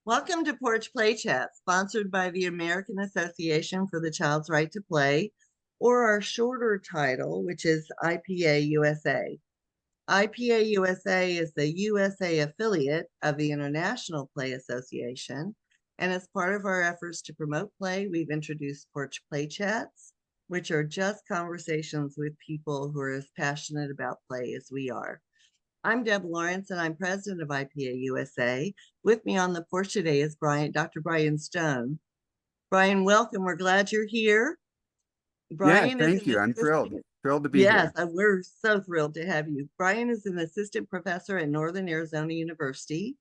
Welcome to Porch Play Chats, sponsored by the American Association for the Child's Right to Play, or our shorter title, which is IPA USA. IPA USA is the USA affiliate of the International Play Association, and as part of our efforts to promote play, we've introduced Porch Play Chats, which are just conversations with people who are as passionate about play as we are. I'm Deb Lawrence, and I'm president of IPA USA. With me on the porch today is Dr. Brian Stone. Brian, welcome. We're glad you're here. Yeah, Brian is thank an you. I'm thrilled. assistant. Thrilled to be Yes, here. we're so thrilled to have you. Brian is an assistant professor at Northern Arizona University,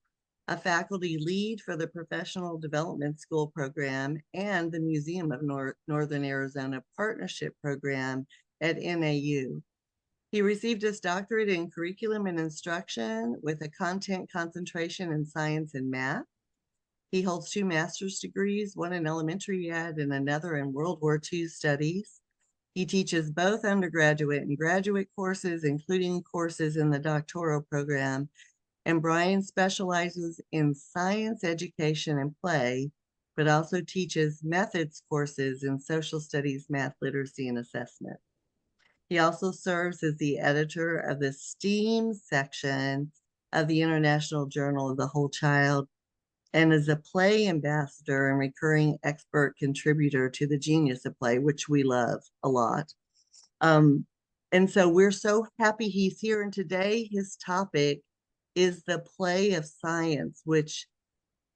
a faculty lead for the Professional Development School program and the Museum of Northern Arizona Partnership Program at NAU. He received his doctorate in curriculum and instruction with a content concentration in science and math. He holds 2 master's degrees, one in elementary ed and another in World War II studies. He teaches both undergraduate and graduate courses, including courses in the doctoral program. And Brian specializes in science education and play, but also teaches methods courses in social studies, math, literacy, and assessment. He also serves as the editor of the STEAM section of the International Journal of the Whole Child and is a play ambassador and recurring expert contributor to the Genius of Play, which we love a lot. And so we're so happy he's here. And today his topic is the play of science, which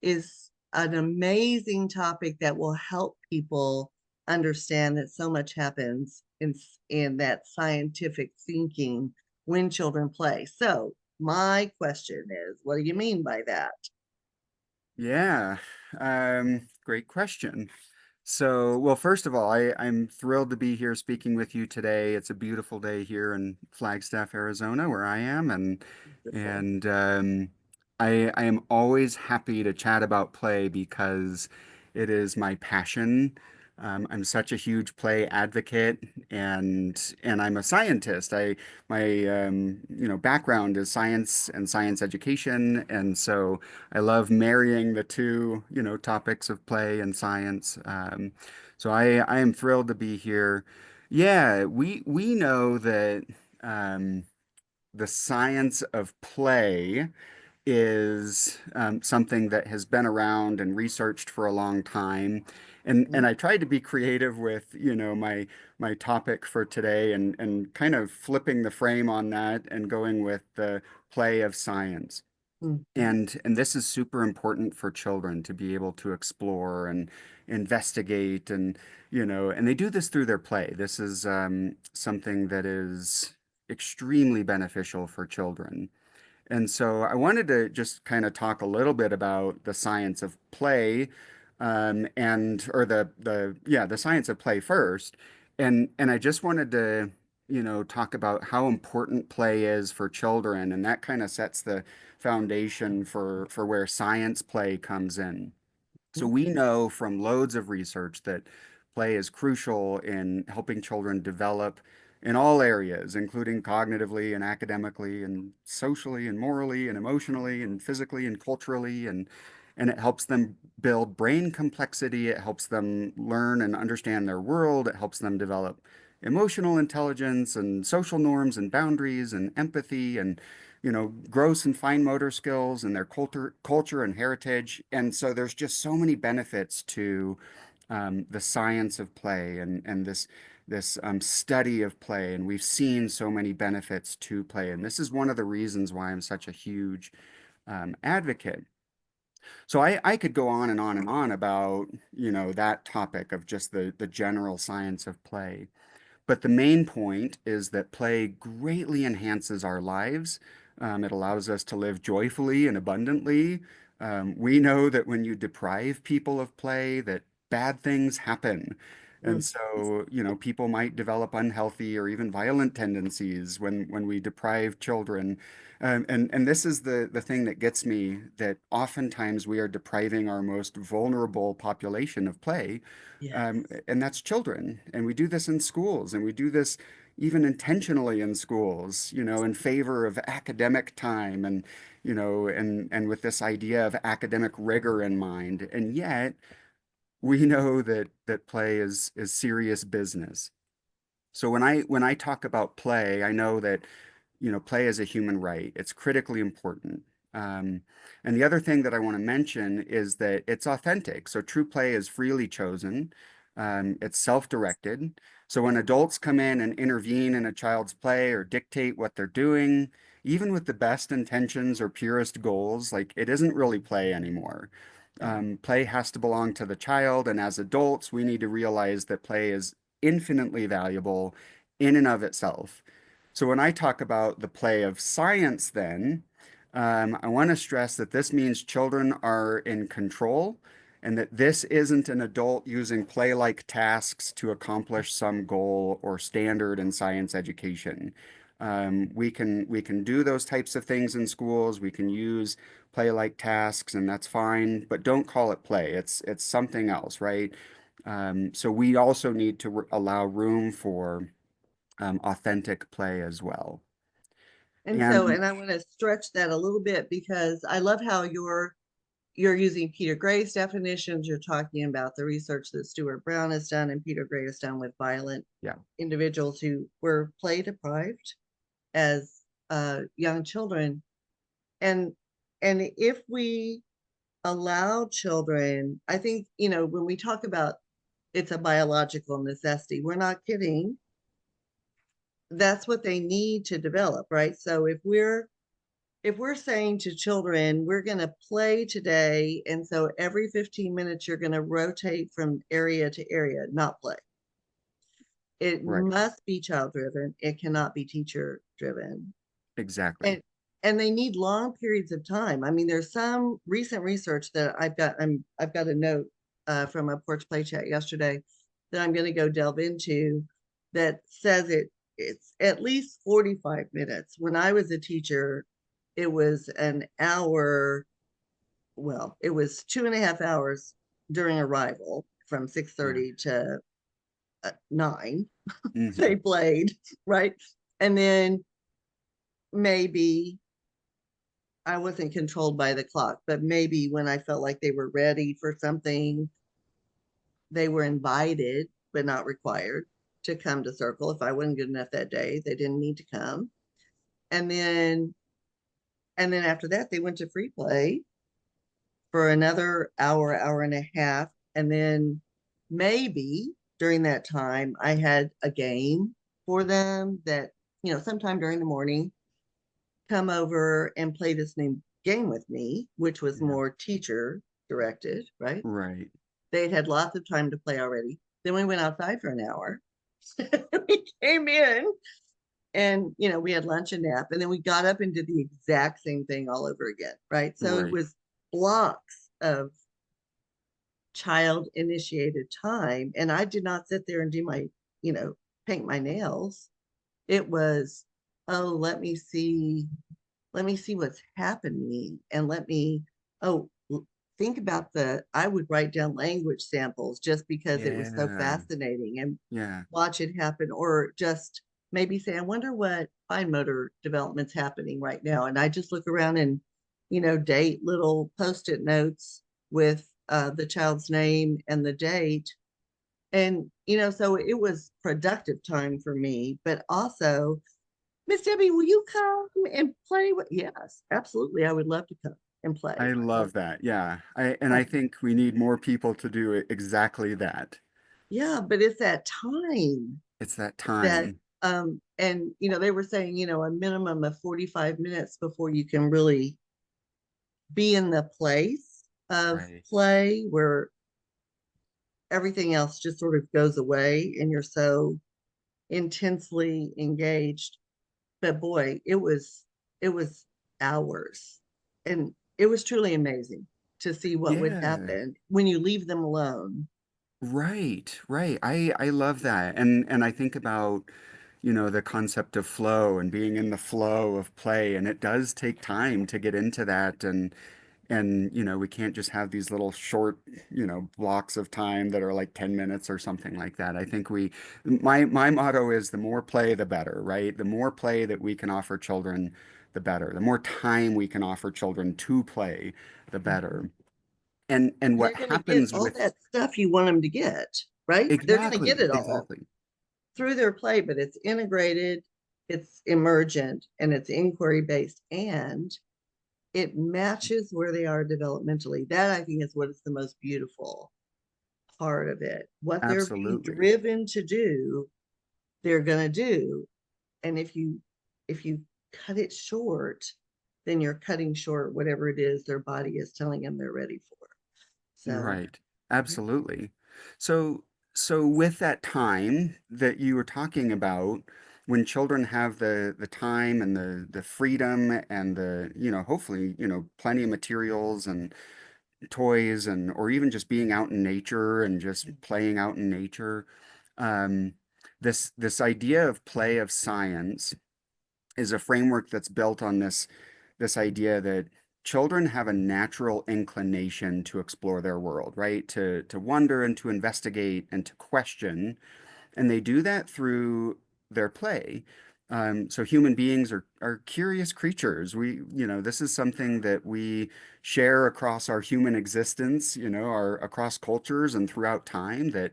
is an amazing topic that will help people understand that so much happens in that scientific thinking when children play. So my question is, what do you mean by that? Yeah, great question. So, well, first of all, I'm thrilled to be here speaking with you today. It's a beautiful day here in Flagstaff, Arizona, where I am, and Beautiful. and I am always happy to chat about play because it is my passion. I'm such a huge play advocate, and I'm a scientist. My background is science and science education, and so I love marrying the two, topics of play and science. So I am thrilled to be here. Yeah, we know that the science of play is something that has been around and researched for a long time. And I tried to be creative with, my topic for today and kind of flipping the frame on that and going with the play of science. Mhm. And this is super important for children to be able to explore and investigate and they do this through their play. This is something that is extremely beneficial for children. And so I wanted to just kind of talk a little bit about the science of play, and or the science of play first. And I just wanted to, talk about how important play is for children, and that kind of sets the foundation for where science play comes in. So we know from loads of research that play is crucial in helping children develop in all areas, including cognitively and academically and socially and morally and emotionally and physically and culturally. And it helps them build brain complexity. It helps them learn and understand their world. It helps them develop emotional intelligence and social norms and boundaries and empathy and gross and fine motor skills and their culture and heritage. And so there's just so many benefits to the science of play and this study of play. And we've seen so many benefits to play. And this is one of the reasons why I'm such a huge advocate. So I could go on and on and on about, that topic of just the general science of play. But the main point is that play greatly enhances our lives. It allows us to live joyfully and abundantly. We know that when you deprive people of play, that bad things happen. And Mhm. so, people might develop unhealthy or even violent tendencies when we deprive children. And this is the thing that gets me, that oftentimes we are depriving our most vulnerable population of play, Yes. and that's children. And we do this in schools, and we do this, even intentionally in schools, in favor of academic time and, and with this idea of academic rigor in mind. And yet we know that play is serious business. So when I talk about play, I know that play is a human right. It's critically important. Um, and the other thing that I want to mention is that it's authentic. So true play is freely chosen. It's self-directed. So when adults come in and intervene in a child's play or dictate what they're doing, even with the best intentions or purest goals, like it isn't really play anymore. Yeah. Play has to belong to the child, and as adults, we need to realize that play is infinitely valuable in and of itself. So when I talk about the play of science, then I want to stress that this means children are in control and that this isn't an adult using play-like tasks to accomplish some goal or standard in science education. We can do those types of things in schools. We can use play-like tasks, and that's fine, but don't call it play. It's something else, right? So we also need to allow room for authentic play as well. And so, And and I want to stretch that a little bit because I love how you're using Peter Gray's definitions. You're talking about the research that Stuart Brown has done and Peter Gray has done with violent yeah, individuals who were play deprived as young children. And if we allow children, I think, when we talk about it's a biological necessity, we're not kidding. That's what they need to develop, right? So if we're saying to children, we're going to play today, and so every 15 minutes you're going to rotate from area to area, not play. It right. must be child driven. It cannot be teacher driven. Exactly. And they need long periods of time. I mean, there's some recent research that I've got a note from a Porch Play Chat yesterday that I'm going to go delve into that says it's at least 45 minutes. When I was a teacher, it was an hour. Well, it was 2.5 hours during arrival from Yeah. 6:30 to 9. They Hmm. played, right? And then maybe I wasn't controlled by the clock, but maybe when I felt like they were ready for something, they were invited, but not required to come to circle. If I wasn't good enough that day, they didn't need to come. And then after that, they went to free play for another hour, hour and a half. And then maybe during that time, I had a game for them that, sometime during the morning, come over and play this new game with me, which was Yeah. more teacher directed, right? Right. They'd had lots of time to play already. Then we went outside for an hour. We came in and, we had lunch and nap. And then we got up and did the exact same thing all over again, right? So it Right. was blocks of child initiated time. And I did not sit there and do my, paint my nails. It was, oh, let me see what's happening and oh, think about I would write down language samples just because it was so Yeah. fascinating and Yeah. watch it happen, or just maybe say, I wonder what fine motor development's happening right now. And I just look around and, date little post-it notes with the child's name and the date. And, so it was productive time for me, but also, Miss Debbie, will you come and play with? Yes, absolutely. I would love to come and I play. love that. Yeah. I think we need more people to do exactly that. Yeah, but it's that time It's that that, time. and they were saying, a minimum of 45 minutes before you can really be in the place of Right. play where everything else just sort of goes away and you're so intensely engaged. But boy, it was hours, and it was truly amazing to see what would Yeah. happen when you leave them alone. Right. Right. I love that. And I think about, the concept of flow and being in the flow of play, and it does take time to get into that And, we can't just have these little short, blocks of time that are like 10 minutes or something like that. I think my motto is the more play, the better, right? The more play that we can offer children, the better. The more time we can offer children to play, the Mhm. better. And They're what going to get happens all with that stuff you want them to get, right? They're going to get exactly, it all exactly. through their play, but it's integrated, it's emergent, and it's inquiry based, and it matches where they are developmentally. That I think is what is the most beautiful part of it. What they're being Absolutely. driven to do, they're going to do. And if you cut it short, then you're cutting short whatever it is their body is telling them they're ready for. So, Right. yeah. Absolutely. So, so with that time that you were talking about, when children have the time and the freedom and the, hopefully, plenty of materials and toys and or even just being out in nature and just playing out in nature, um, this idea of play of science is a framework that's built on this idea that children have a natural inclination to explore their world, right? To wonder and to investigate and to question, and they do that through their play. So human beings are curious creatures. This is something that we share across our human existence, our across cultures and throughout time that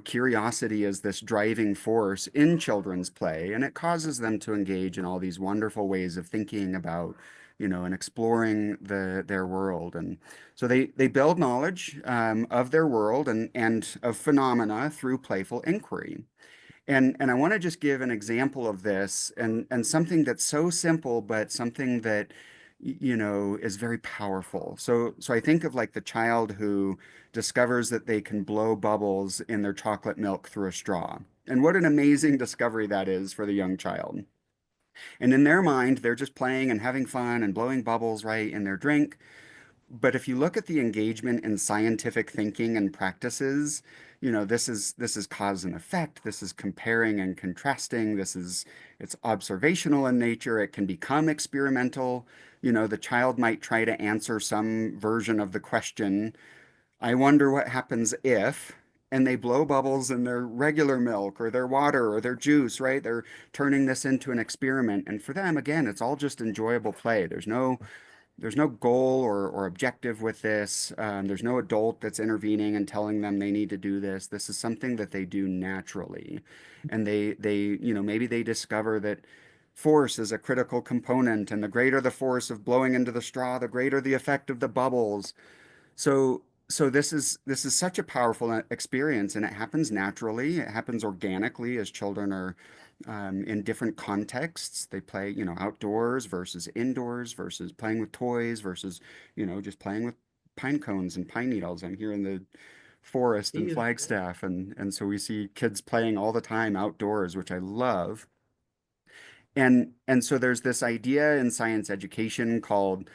curiosity is this driving force in children's play, and it causes them to engage in all these wonderful ways of thinking about, and exploring their world. And so they build knowledge of their world and of phenomena through playful inquiry. And I want to just give an example of this and something that's so simple, but something that is very powerful. So I think of like the child who discovers that they can blow bubbles in their chocolate milk through a straw. And what an amazing discovery that is for the young child. And in their mind, they're just playing and having fun and blowing bubbles right in their drink. But if you look at the engagement in scientific thinking and practices, this is cause and effect. This is comparing and contrasting. It's observational in nature. It can become experimental. The child might try to answer some version of the question, I wonder what happens if, and they blow bubbles in their regular milk or their water or their juice, right? They're turning this into an experiment. And for them, again, it's all just enjoyable play. There's no goal or objective with this. There's no adult that's intervening and telling them they need to do this. This is something that they do naturally. And maybe they discover that force is a critical component, and the greater the force of blowing into the straw, the greater the effect of the bubbles. So this is such a powerful experience, and it happens naturally. It happens organically as children are in different contexts. They play, outdoors versus indoors versus playing with toys versus, just playing with pine cones and pine needles. I'm here in the forest in Beautiful. Flagstaff, and so we see kids playing all the time outdoors, which I love. And so there's this idea in science education called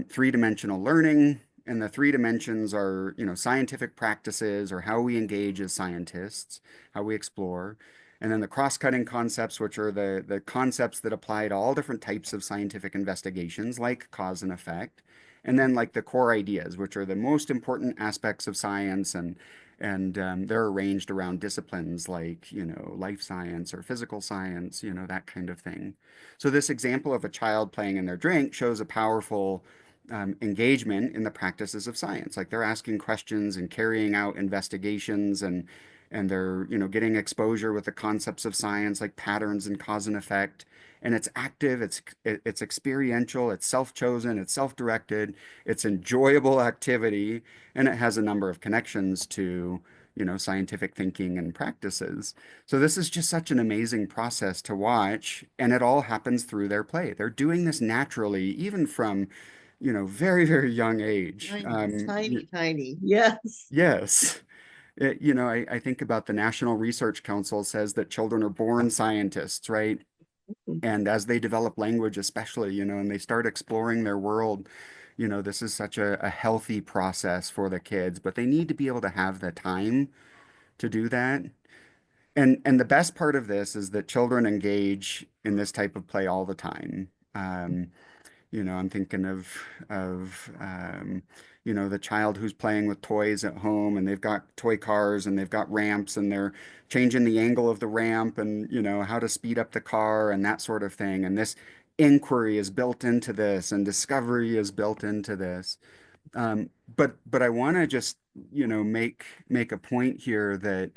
three-dimensional learning, and the three dimensions are, scientific practices or how we engage as scientists, how we explore, and then the cross-cutting concepts, which are the concepts that apply to all different types of scientific investigations, like cause and effect, and then like the core ideas, which are the most important aspects of science and they're arranged around disciplines like, life science or physical science, that kind of thing. So this example of a child playing in their drink shows a powerful engagement in the practices of science. Like they're asking questions and carrying out investigations and they're, getting exposure with the concepts of science like patterns and cause and effect. And it's active, it's experiential, it's self-chosen, it's self-directed, it's enjoyable activity, and it has a number of connections to, scientific thinking and practices. So this is just such an amazing process to watch, and it all happens through their play. They're doing this naturally, even from, very, very young age. Tiny, tiny, tiny. Yes. Yes. I think about the National Research Council says that children are born scientists, right? And as they develop language, especially, and they start exploring their world, this is such a healthy process for the kids, but they need to be able to have the time to do that. And the best part of this is that children engage in this type of play all the time. I'm thinking of the child who's playing with toys at home and they've got toy cars and they've got ramps and they're changing the angle of the ramp and how to speed up the car and that sort of thing. And this inquiry is built into this and discovery is built into this. But I want to just, make a point here that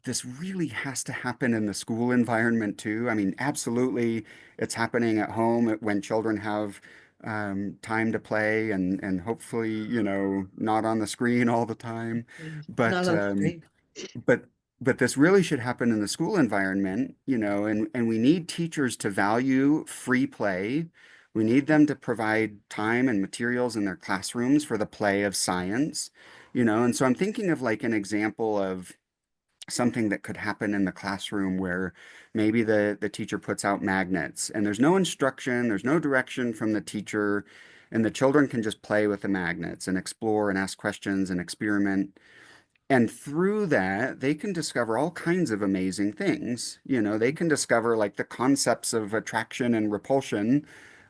this really has to happen in the school environment too. I mean, absolutely, it's happening at home when children have time to play and hopefully, not on the screen all the time. Not But on um, screen. but but this really should happen in the school environment, and we need teachers to value free play. We need them to provide time and materials in their classrooms for the play of science, and so I'm thinking of like an example of something that could happen in the classroom where maybe the teacher puts out magnets and there's no instruction, there's no direction from the teacher, and the children can just play with the magnets and explore and ask questions and experiment. And through that, they can discover all kinds of amazing things. They can discover like the concepts of attraction and repulsion.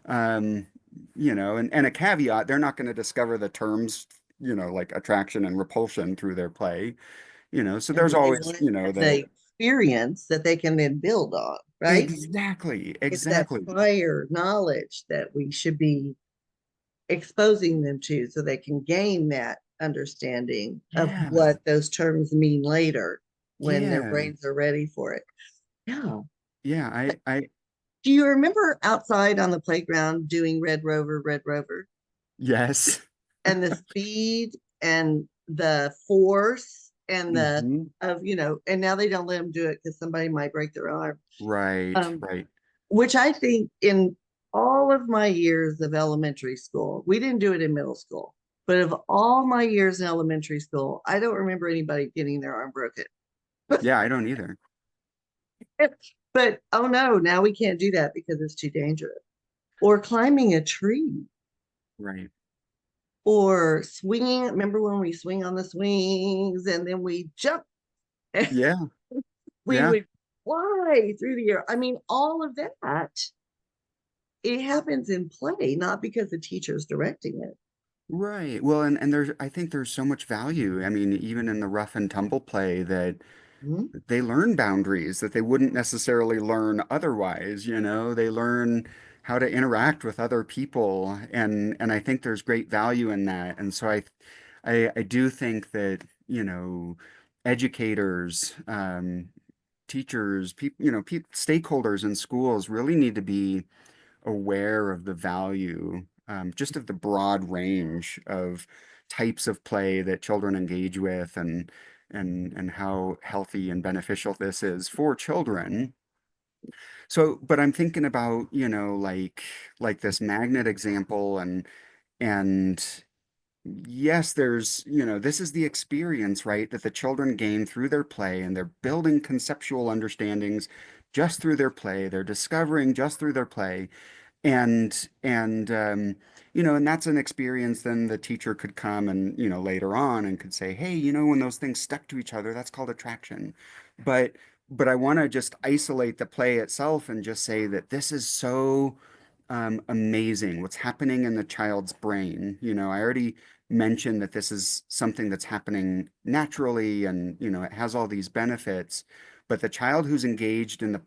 Um, and a caveat, they're not going to discover the terms, like attraction and repulsion through their play. So And there's then they always, will have the experience that they can then build on, right? exactly, It's that exactly. prior knowledge that we should be exposing them to so they can gain that understanding of Yeah, what those terms mean later when their yeah, brains are ready for it. Yeah. yeah. Do you remember outside on the playground doing Red Rover, Yes. and the speed and the force and the Hmm. of and now they don't let them do it because somebody might break their arm. Right, Um, right. which I think in all of my years of elementary school, we didn't do it in middle school, but of all my years in elementary school, I don't remember anybody getting their arm broken. Yeah, I don't either. But oh no, now we can't do that because it's too dangerous. Or climbing a tree Right. or swinging. Remember when we swing on the swings and then we jump and Yeah, we yeah. would fly through the air? I mean, all of that, it happens in play, not because the teacher's directing it. Right. Well, and I think there's so much value. I mean, even in the rough and tumble play that Mhm. they learn boundaries that they wouldn't necessarily learn otherwise, They learn how to interact with other people and I think there's great value in that. And so I do think that, educators, teachers, people, stakeholders in schools really need to be aware of the value, just of the broad range of types of play that children engage with and how healthy and beneficial this is for children. So, but I'm thinking about, like this magnet example and yes, there's, this is the experience, right, that the children gain through their play and they're building conceptual understandings just through their play. They're discovering just through their play. And that's an experience then the teacher could come and, later on and could say, hey, when those things stuck to each other, that's called attraction. But but I want to just isolate the play itself and just say that this is so amazing what's happening in the child's brain. I already mentioned that this is something that's happening naturally and, it has all these benefits. But the child who's engaged in the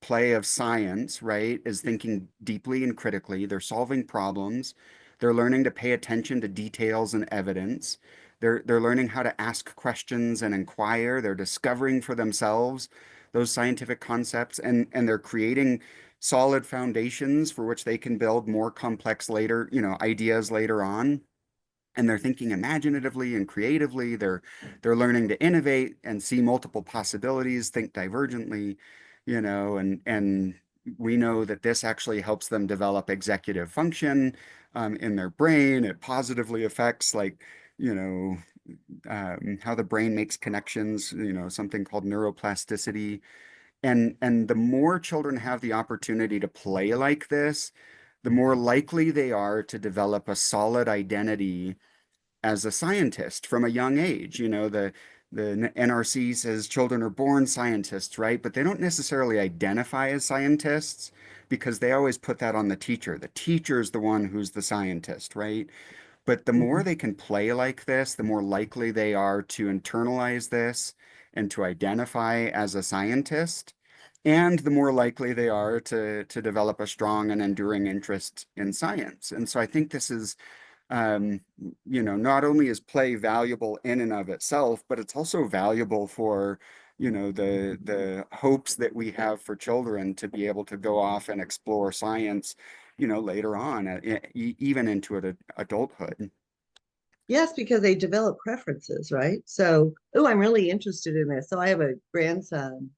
play of science, right, is thinking deeply and critically. They're solving problems. They're learning to pay attention to details and evidence. They're learning how to ask questions and inquire. They're discovering for themselves those scientific concepts and they're creating solid foundations for which they can build more complex later, ideas later on. And they're thinking imaginatively and creatively. They're learning to innovate and see multiple possibilities, think divergently, and we know that this actually helps them develop executive function in their brain. It positively affects like, you know, how the brain makes connections, something called neuroplasticity. And the more children have the opportunity to play like this, the more likely they are to develop a solid identity as a scientist from a young age. The NRC says children are born scientists, right? But they don't necessarily identify as scientists. because they always put that on the teacher. The teacher's the one who's the scientist, right? But the more Mhm. they can play like this, the more likely they are to internalize this and to identify as a scientist, and the more likely they are to develop a strong and enduring interest in science. And so I think this is um, not only is play valuable in and of itself, but it's also valuable for, the hopes that we have for children to be able to go off and explore science, later on, even into adulthood. Yes, because they develop preferences, right? So, oh, I'm really interested in this. So I have a grandson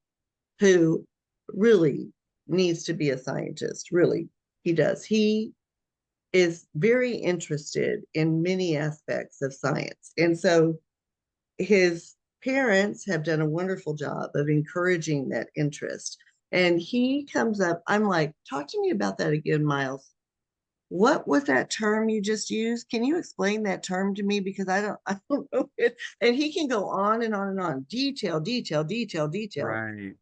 who really needs to be a scientist. Really, he does. He is very interested in many aspects of science. And so his parents have done a wonderful job of encouraging that interest. And he comes up, I'm like, talk to me about that again, Miles. What was that term you just used? Can you explain that term to me? Because I don't know it. And he can go on and on and on, detail, detail, detail, detail. Right.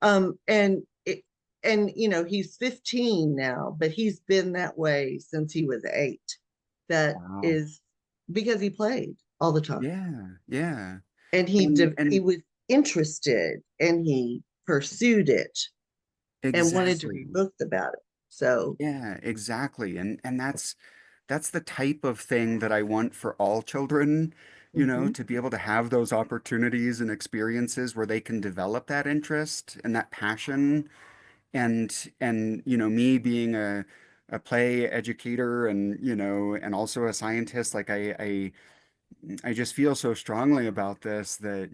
And he's 15 now, but he's been that way since he was 8. That Wow. is because he played all the time, Yeah. Yeah. and he And was interested, and he pursued it and wanted to read exactly. books about it. So, Yeah, exactly. And that's the type of thing that I want for all children, mhm, to be able to have those opportunities and experiences where they can develop that interest and that passion. And me being a play educator and and also a scientist, like I just feel so strongly about this that,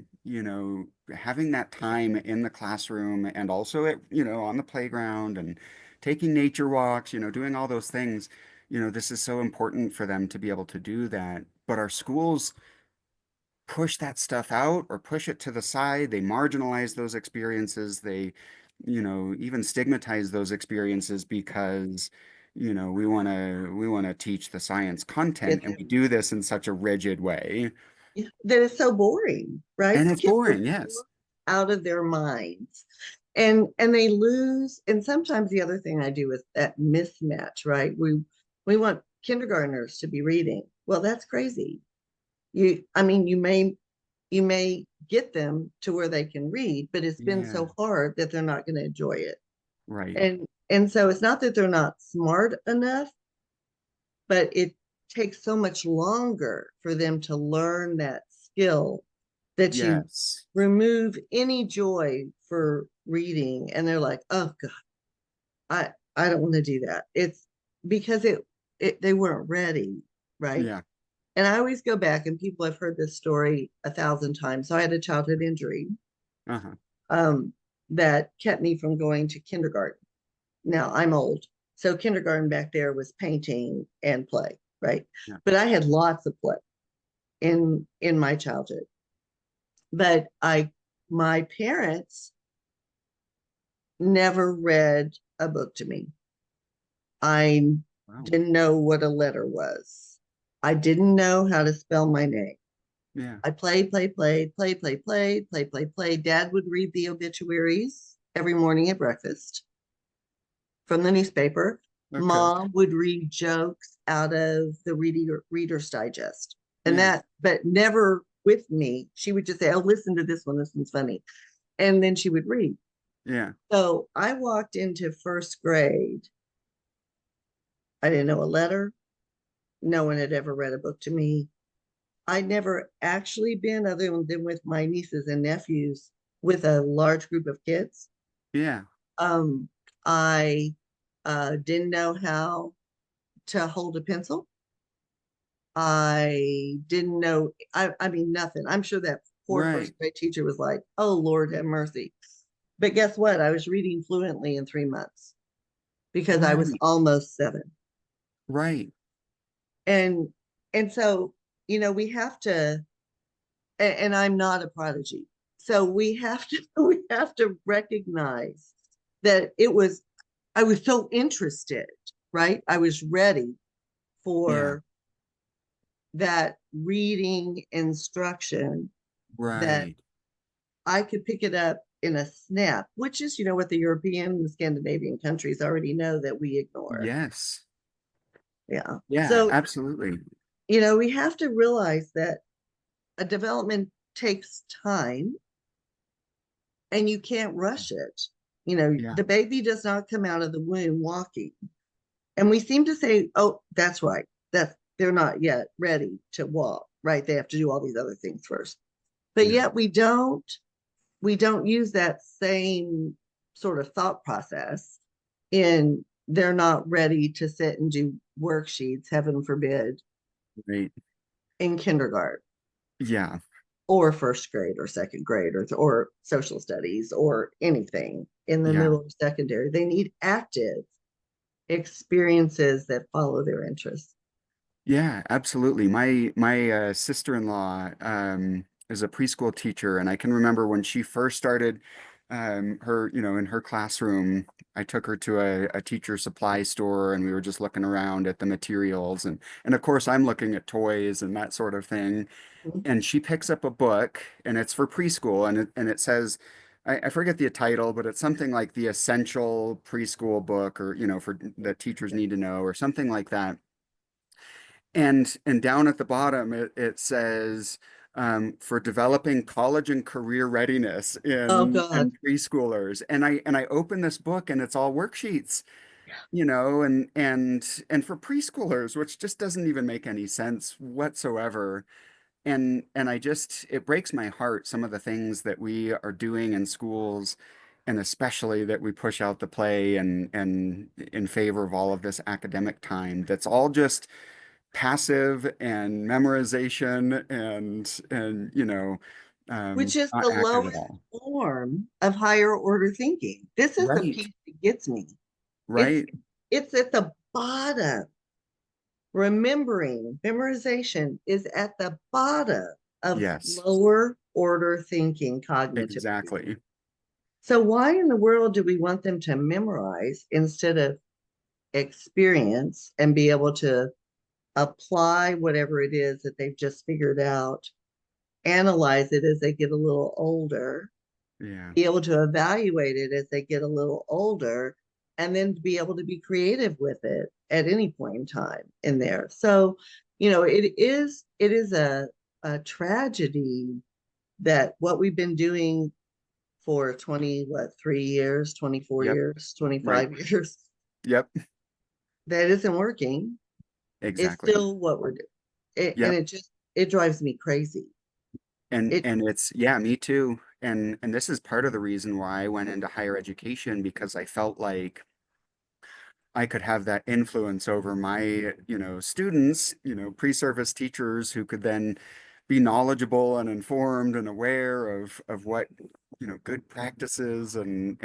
having that time in the classroom and also on the playground and taking nature walks, doing all those things, this is so important for them to be able to do that. But our schools push that stuff out or push it to the side. They marginalize those experiences. They, even stigmatize those experiences because, we want to teach the science content, it's and we do this in such a rigid way. yeah, that is so boring, right? And The it's kids are boring, bored yes. out of their minds, and they lose. And sometimes the other thing I do is that mismatch, right? We want kindergartners to be reading. Well, that's crazy. I mean, you may get them to where they can read, but it's been Yeah, so hard that they're not going to enjoy it. right. And so it's not that they're not smart enough, but it takes so much longer for them to learn that skill that you Yes. remove any joy for reading, and they're like, oh god, I don't want to do that. It's because they weren't ready, right? Yeah. And I always go back, and people have heard this story 1,000 times. So I had a childhood injury Uh-huh. um, that kept me from going to kindergarten. Now I'm old, so kindergarten back there was painting and play, right? Yeah. But I had lots of play in my childhood. But my parents never read a book to me. I Wow. didn't know what a letter was. I didn't know how to spell my name. Yeah. I played, played, played, played, played, played, played, played, played. Dad would read the obituaries every morning at breakfast from the newspaper. Okay. Mom would read jokes out of the Reader's Digest. And Yeah. but never with me. She would just say, oh, listen to this one. This one's funny. And then she would read. Yeah. So I walked into first grade. I didn't know a letter. No one had ever read a book to me. I'd never actually been, other than with my nieces and nephews, with a large group of kids. Yeah. Um, I didn't know how to hold a pencil. I didn't know, I mean, nothing. I'm sure that poor first Right. grade teacher was like, oh, Lord, have mercy. But guess what? I was reading fluently in 3 months because I was Right. almost 7. Right. And and so, we have to, and I'm not a prodigy. So we have to we have to recognize that I was so interested, right? I was ready Yeah. for that reading instruction that Right. I could pick it up in a snap, which is, what the European and the Scandinavian countries already know that we ignore. Yes. Yeah. Yeah, So, absolutely. we have to realize that a development takes time and you can't rush it. Yeah. The baby does not come out of the womb walking. And we seem to say, oh, that's right. That they're not yet ready to walk, right? They have to do all these other things first. But Yeah. yet we don't use that same sort of thought process in they're not ready to sit and do worksheets, heaven forbid, Right. in kindergarten Yeah. or first grade or second grade or social studies or anything in the Yeah. middle of secondary. They need active experiences that follow their interests. Yeah, absolutely. My sister-in-law is a preschool teacher, and I can remember when she first started her, in her classroom, I took her to a teacher supply store and we were just looking around at the materials and of course I'm looking at toys and that sort of thing. And she picks up a book and it's for preschool and it says I forget the title, but it's something like the essential preschool book or, for that teachers need to know or something like that. And down at the bottom, it says for developing college and career readiness Oh in God. preschoolers. And I open this book and it's all worksheets, and for preschoolers, which just doesn't even make any sense whatsoever. And it breaks my heart some of the things that we are doing in schools. And especially that we push out the play and in favor of all of this academic time. That's all just passive and memorization and Which is not the active at lowest all. form of higher order thinking. This is the Right, piece that gets me. It's right. it's at the bottom. Memorization is at the bottom of Yes, lower order thinking cognitively. exactly. So why in the world do we want them to memorize instead of experience and be able to apply whatever it is that they've just figured out, analyze it as they get a little older, Yeah, be able to evaluate it as they get a little older, and then be able to be creative with it at any point in time in there. So, it is a tragedy that what we've been doing for 3 years, 24 yep, years, right. 25 years, Yep, that isn't working. It's exactly. still what we're doing. And Yep. it drives me crazy. And It and it's yeah, me too. And this is part of the reason why I went into higher education because I felt like I could have that influence over my, students, pre-service teachers who could then be knowledgeable and informed and aware of what, good practices and,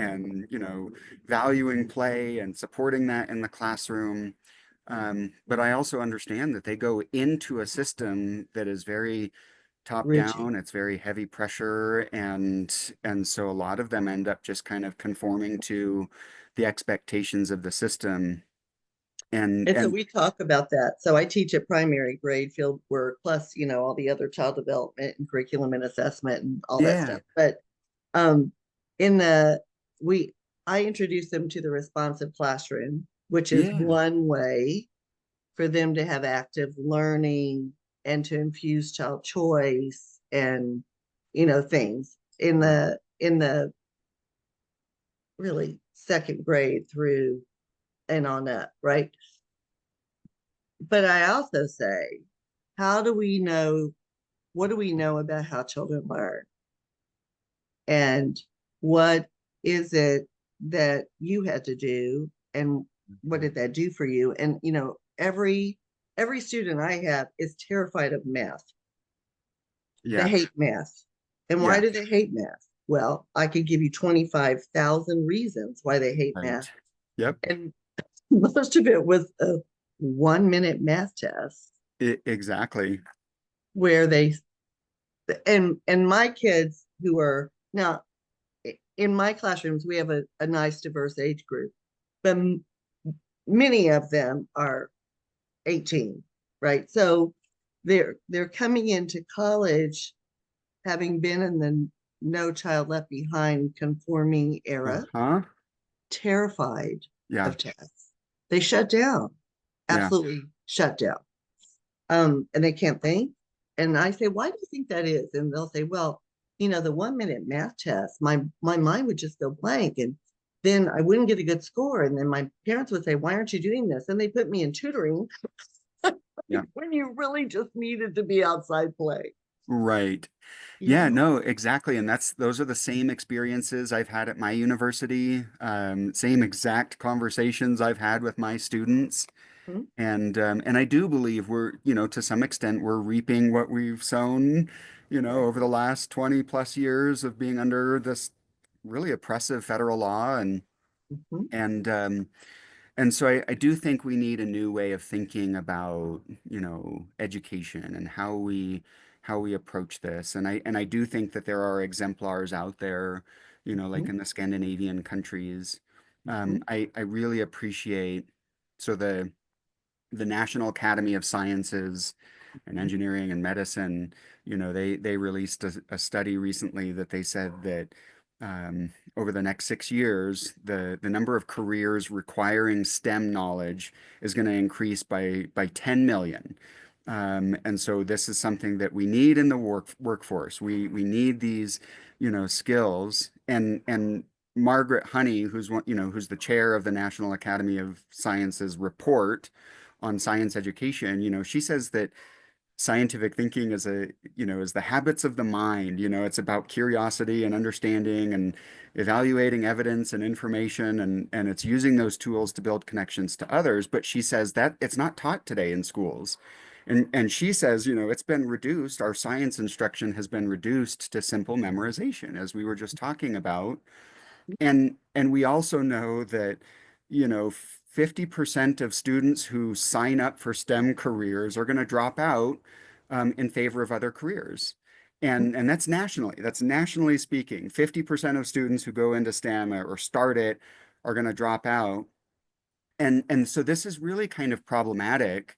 valuing play and supporting that in the classroom. But I also understand that they go into a system that is very top rigid. down, it's very heavy pressure, and so a lot of them end up just kind of conforming to the expectations of the system. And And so and we talk about that. So I teach at primary grade field work, plus, all the other child development and curriculum and assessment and all that yeah, stuff. But um, in the we I introduce them to the responsive classroom, which is yeah, one way for them to have active learning and to infuse child choice and things right, in the really second grade through and on up, right? But I also say, how do we know? What do we know about how children learn? And what is it that you had to do? And what mhm, did that do for you? And every student I have is terrified of math. They yeah, hate math. And why yeah, do they hate math? Well, I could give you 25,000 reasons why they hate math. right, yep, And most of it was a 1 minute math test exactly, where and my kids who are now in my classrooms, we have a nice diverse age group, but many of them are 18, right? So they're coming into college having been in the No Child Left Behind conforming era, Uh-huh. terrified Yeah. of tests. They shut down, Yeah. absolutely shut down. And they can't think. And I say, why do you think that is? And they'll say, well, the 1 minute math test, my mind would just go blank, and then I wouldn't get a good score. And then my parents would say, why aren't you doing this? And they put me in tutoring Yeah. when you really just needed to be outside play, Right. you Yeah, know? no, exactly. And those are the same experiences I've had at my university, same exact conversations I've had with my students. Mhm. And I do believe we're, to some extent, we're reaping what we've sown, Right. over the last 20 plus years of being under this really oppressive federal law. Mhm. And and so I do think we need a new way of thinking about, education and how we approach this. And I do think that there are exemplars out there, like Mhm. in the Scandinavian countries. Mhm. I really appreciate so the National Academy of Sciences and Mhm. Engineering and Medicine, they released a study recently that they said that over the next 6 years, the number of careers requiring STEM knowledge is going to increase by 10 million. And so this is something that we need in the workforce. We need these, skills. And Margaret Honey, who's the chair of the National Academy of Sciences report on science education, she says that scientific thinking is the habits of the mind. It's about curiosity and understanding and evaluating evidence and information, and it's using those tools to build connections to others. But she says that it's not taught today in schools. And she says, it's been reduced. Our science instruction has been reduced to simple memorization, as we were just talking about. And we also know that, 50% of students who sign up for STEM careers are going to drop out in favor of other careers. And that's nationally. That's nationally speaking. 50% of students who go into STEM or start it are going to drop out. And so this is really kind of problematic.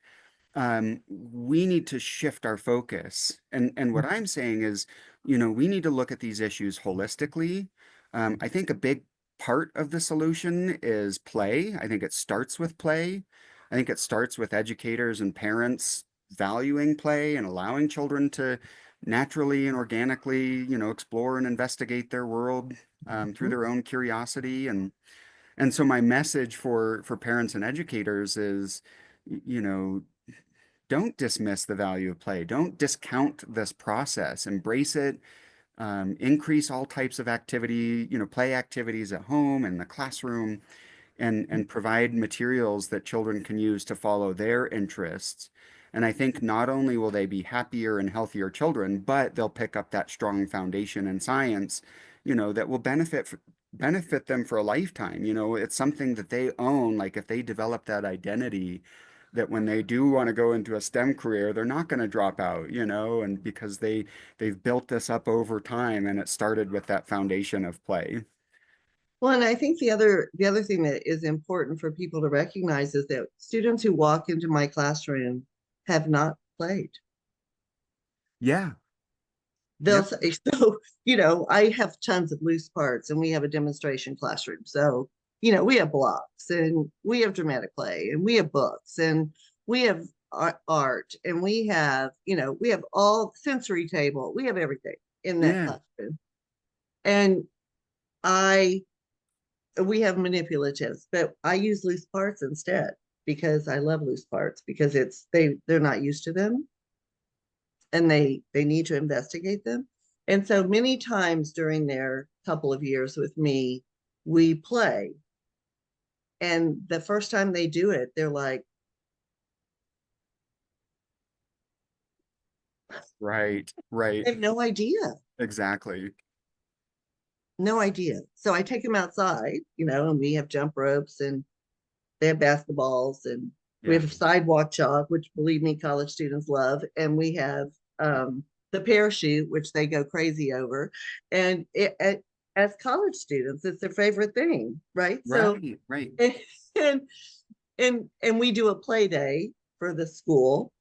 We need to shift our focus. And what I'm saying is, we need to look at these issues holistically. I think a big part of the solution is play. I think it starts with play. I think it starts with educators and parents valuing play and allowing children to naturally and organically, explore and investigate their world through Mhm. their own curiosity. And so my message for parents and educators is, you know, don't dismiss the value of play. Don't discount this process. Embrace it. Increase all types of activity, play activities at home and the classroom, and provide materials that children can use to follow their interests. And I think not only will they be happier and healthier children, but they'll pick up that strong foundation in science, that will benefit them for a lifetime. It's something that they own. Like if they develop that identity, that when they do want to go into a STEM career, they're not going to drop out, and because they've built this up over time and it started with that foundation of play. Well, and I think the other thing that is important for people to recognize is that students who walk into my classroom have not played. Yeah. They'll Yep. say, so, I have tons of loose parts and we have a demonstration classroom. So, we have blocks and we have dramatic play and we have books and we have art and we have all sensory table. We have everything in that Yeah. classroom. And I we have manipulatives, but I use loose parts instead because I love loose parts because they're not used to them and they need to investigate them. And so many times during their couple of years with me, we play. And the first time they do it, they're like, Right. Right. they have no idea, Exactly. no idea. So I take them outside, and we have jump ropes and they have basketballs and we Yeah. have sidewalk chalk, which believe me, college students love. And we have the parachute, which they go crazy over. And as college students, it's their favorite thing, right? So, Right. Right. and and we do a play day for the school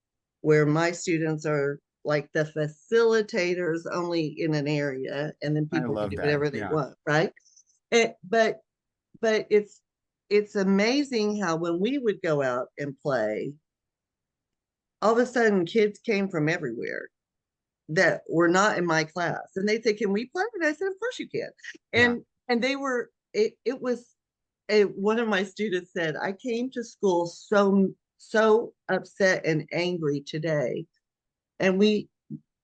where my students are like the facilitators only in an area, and then I people can love do that. whatever they Yeah. want, right? But it's amazing how when we would go out and play, all of a sudden kids came from everywhere that were not in my class, and they said, "Can we play?" And I said, "Of course you can." Yeah. And they were it was one of my students said, "I came to school so upset and angry today, and we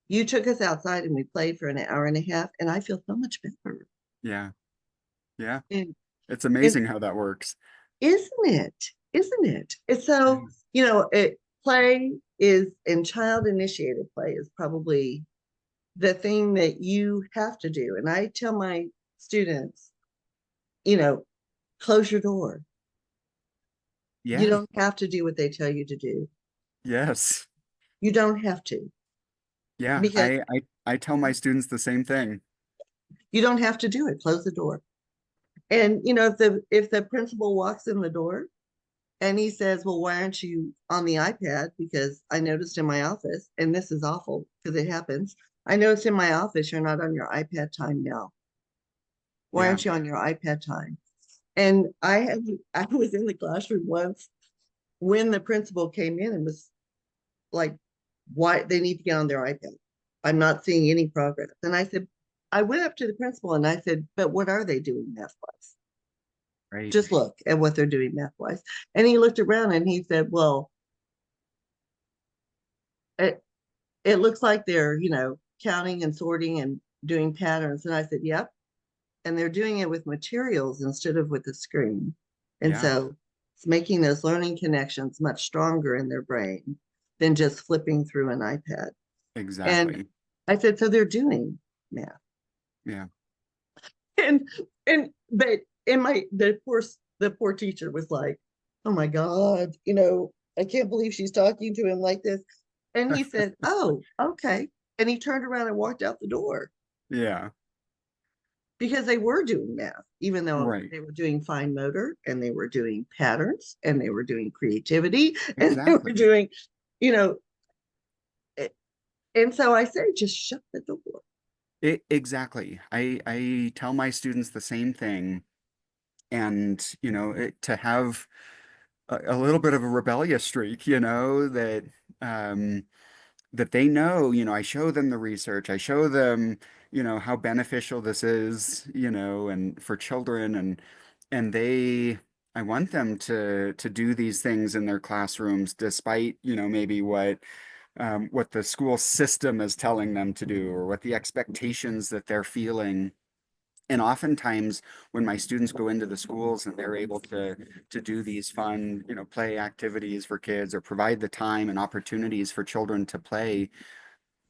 you took us outside and we played for an hour and a half, and I feel so much better." Yeah. Yeah. And It's and amazing how that works. isn't it? Isn't it? And Yeah. so, play is and child initiated play is probably the thing that you have to do. And I tell my students, you know, close your door. You Yeah. don't have to do what they tell you to do. Yes. You don't have to, Yeah. because I tell my students the same thing. you don't have to do it. Close the door. And if the principal walks in the door and he says, "Well, why aren't you on the iPad?" Because I noticed in my office, and this is awful because it happens. I noticed in my office you're not on your iPad time now. Why Yeah. aren't you on your iPad time? And I was in the classroom once when the principal came in and was like, "Why they need to get on their iPad? I'm not seeing any progress." And I went up to the principal and I said, "But what are they doing math wise? Right. Just look at what they're doing math wise." And he looked around and he said, "Well, it, it looks like they're, counting and sorting and doing patterns." And I said, "Yep." And they're doing it with materials instead of with the screen. And Yeah. so it's making those learning connections much stronger in their brain than just flipping through an iPad. And Exactly. I said, "So they're doing math." Yeah. And but in my the poor teacher was like, "Oh my God, I can't believe she's talking to him like this." And he said, "Oh, okay." And he turned around and walked out the door Yeah. because they were doing math, even though Right. they were doing fine motor and they were doing patterns and they were doing creativity and they were Exactly. doing, you know, and so I say, just shut the door. Exactly. I tell my students the same thing. And, to have a little bit of a rebellious streak, um, that they know, I show them the research, I show them, how beneficial this is, and for children and I want them to do these things in their classrooms despite, maybe what the school system is telling them to do or what the expectations that they're feeling. And oftentimes when my students go into the schools and they're able to do these fun, play activities for kids or provide the time and opportunities for children to play,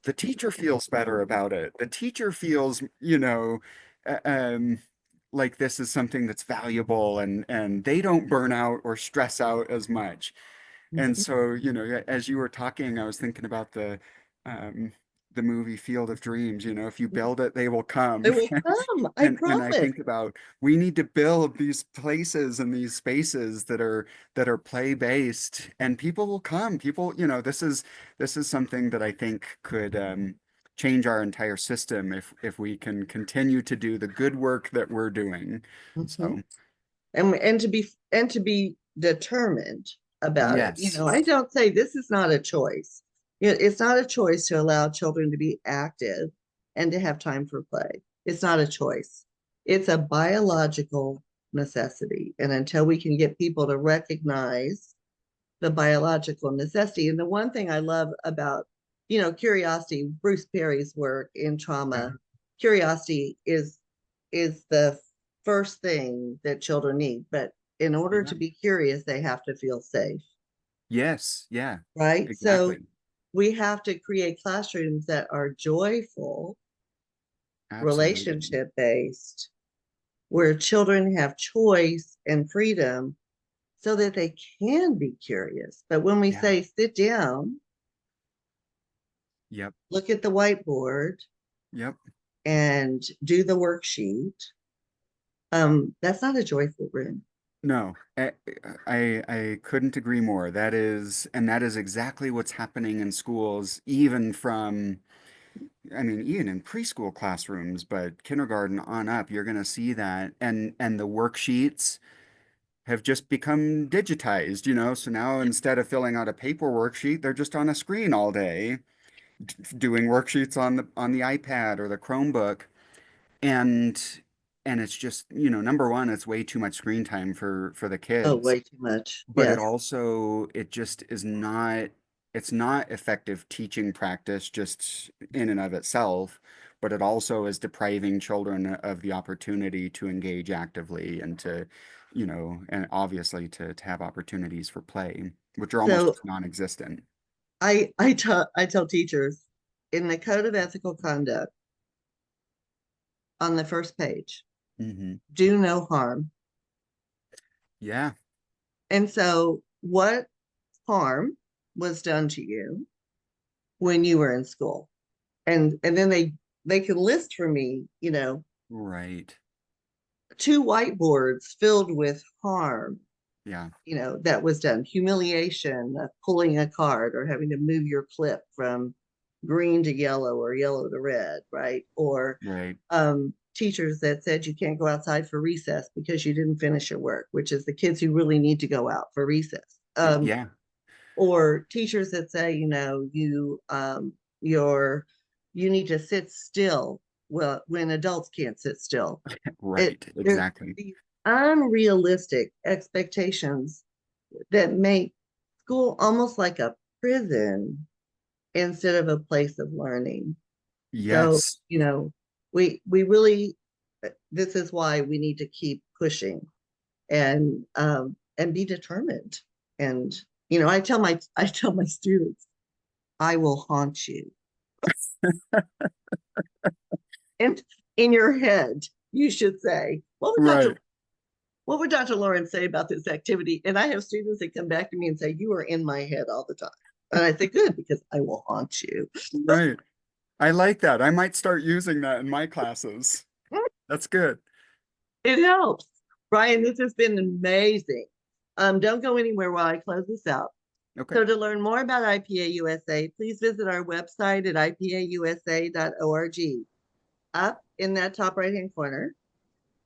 the teacher feels better about it. The teacher feels, uh, um, like this is something that's valuable and they don't burn out or stress out as much. And Mhm. so, as you were talking, I was thinking about um, the movie Field of Dreams. If you build it, they will They come. will come, I And I promise. think about we need to build these places and these spaces that are play based, and people will come. People, this is something that I think could change our entire system if we can continue to do the good work that we're doing. Mhm. So, And to be determined about it. yes, I don't say this is not a choice. It's not a choice to allow children to be active and to have time for play. It's not a choice. It's a biological necessity. And until we can get people to recognize the biological necessity, and the one thing I love about, curiosity, Bruce Perry's work in yeah, trauma, curiosity is the first thing that children need. But in order yeah, to be curious, they have to feel safe, yes, yeah, right? So exactly. we have to create classrooms that are joyful, Absolutely. relationship based, where children have choice and freedom so that they can be curious. But when we Yeah. say sit down, Yep. look at the whiteboard, Yep. and do the worksheet, that's not a joyful room. No, I couldn't agree more. That is exactly what's happening in schools, even from, I mean, even in preschool classrooms, but kindergarten on up, you're going to see that. And the worksheets have just become digitized, you know? So now instead of filling out a paper worksheet, they're just on a screen all day doing worksheets on the iPad or the Chromebook. And and it's just, you know, number one, it's way too much screen time for the Oh, kids, way too much. but Yes. it just is not, it's not effective teaching practice just in and of itself, but it also is depriving children of the opportunity to engage actively and to, you know, and obviously to have opportunities for play, which are almost So just non-existent. I tell teachers in the code of ethical conduct on the first page, Hmm. do no harm. Yeah, And so what harm was done to you when you were in school? And then they can list for me, right. two whiteboards filled with harm, Yeah, that was done. Humiliation, pulling a card or having to move your clip from green to yellow or yellow to red, right? Or right. teachers that said you can't go outside for recess because you didn't finish your work, which is the kids who really need to go out for recess. Yeah, Or teachers that say, you're you need to sit still. Well, when adults can't sit still, right. there's Exactly. these unrealistic expectations that make school almost like a prison instead of a place of learning. So, Yes. we really, this is why we need to keep pushing and be determined. And I tell my students, I will haunt you. And in your head, you should say, Right. what would Dr. Lauren say about this activity? And I have students that come back to me and say, you are in my head all the time. And I say, good, because I will haunt you. Right. I like that. I might start using that in my classes. That's good. It helps. Brian, this has been amazing. Don't go anywhere while I close this out. Okay. So to learn more about IPA USA, please visit our website at ipausa.org. Up in that top right-hand corner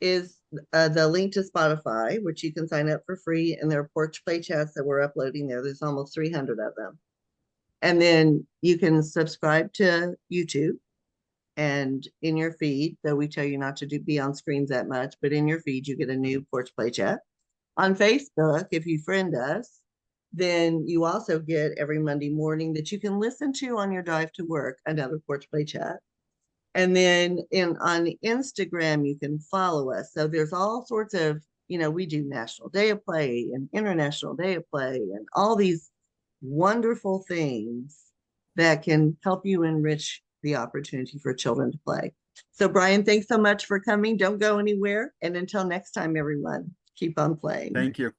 is the link to Spotify, which you can sign up for free, and there are Porch Play Chats that we're uploading there. There's almost 300 of them. And then you can subscribe to YouTube, and in your feed, though we tell you not to be on screens that much, but in your feed, you get a new Porch Play Chat. On Facebook, if you friend us, then you also get every Monday morning that you can listen to on your drive to work, another Porch Play Chat. And then on Instagram, you can follow us. So there's all sorts of, we do National Day of Play and International Day of Play and all these wonderful things that can help you enrich the opportunity for children to play. So Brian, thanks so much for coming. Don't go anywhere. And until next time, everyone, keep on playing. Thank you.